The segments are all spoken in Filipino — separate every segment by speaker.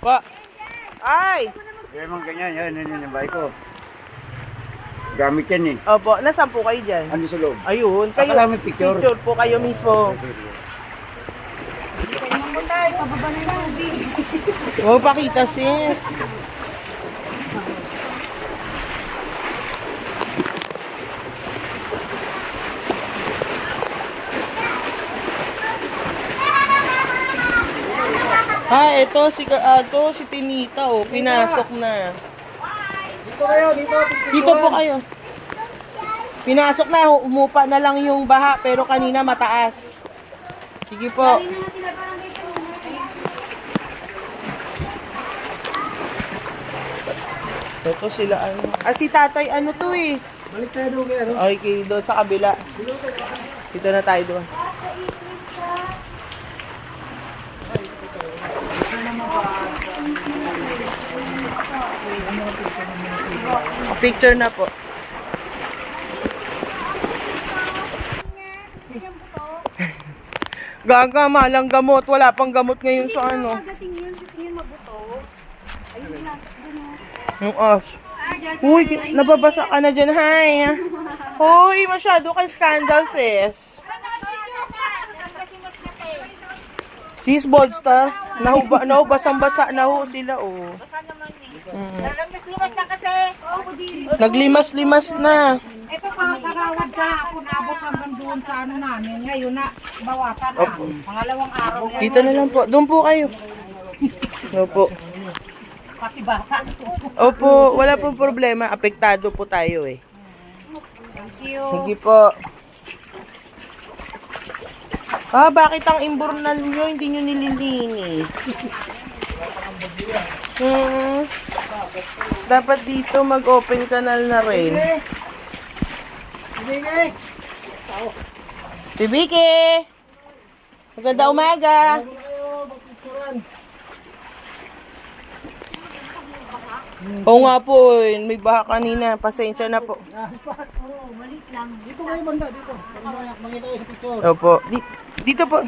Speaker 1: Pa. Ay!
Speaker 2: Kaya mga ganyan, yan yung bahay ko. Gamit yan eh.
Speaker 1: Opo, nasaan po kayo dyan?
Speaker 2: Ano sa loob?
Speaker 1: Ayun, kayo.
Speaker 2: Akala mo picture?
Speaker 1: Picture po kayo mismo. Oh, pakita sis. Ito si Tinita oh, pinasok na.
Speaker 2: Dito kayo, dito.
Speaker 1: Dito po kayo. Pinasok na, umupa na lang yung baha pero kanina mataas. Sige po. Ito sila ano. Si tatay ano to eh.
Speaker 2: Balik tayo doon kaya, no?
Speaker 1: Okay, doon sa kabila. Dito na tayo doon. Picture na po. Gaga, malang gamot. Wala pang gamot ngayon sa ano. Yung as. Uy, nababasa ka na dyan. Hi. Uy, masyado kang scandal, sis. Sis, Boldstar. Basang-basa na ho sila, oh.
Speaker 3: Limas na kasi.
Speaker 1: Naglimas-limas na.
Speaker 3: Ito kagawad ka. Kung abot hanggang doon sa ano namin. Ngayon na, bawasan na. Pangalawang araw na.
Speaker 1: Dito na lang po. Doon po kayo. Opo.
Speaker 3: Pati bata.
Speaker 1: Opo, wala pong problema. Apektado po tayo eh.
Speaker 3: Thank you.
Speaker 1: Sige po. Bakit ang imbornal nyo hindi nyo nililinis? Dapat dito mag-open canal na rin. Bibiki! Maganda umaga! Oo nga po, may baha kanina. Pasensya na po.
Speaker 2: Dito kayo banda, dito. Makita kayo sa picture.
Speaker 1: Opo. Dito po.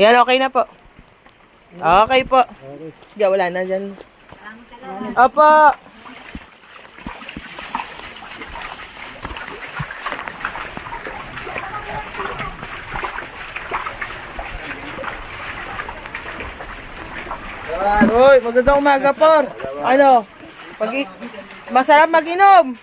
Speaker 1: Yan, okay na po. Okay po. Ya, wala na dyan. Opo. Uy, magandang umaga po. Ano? Masarap mag-inom.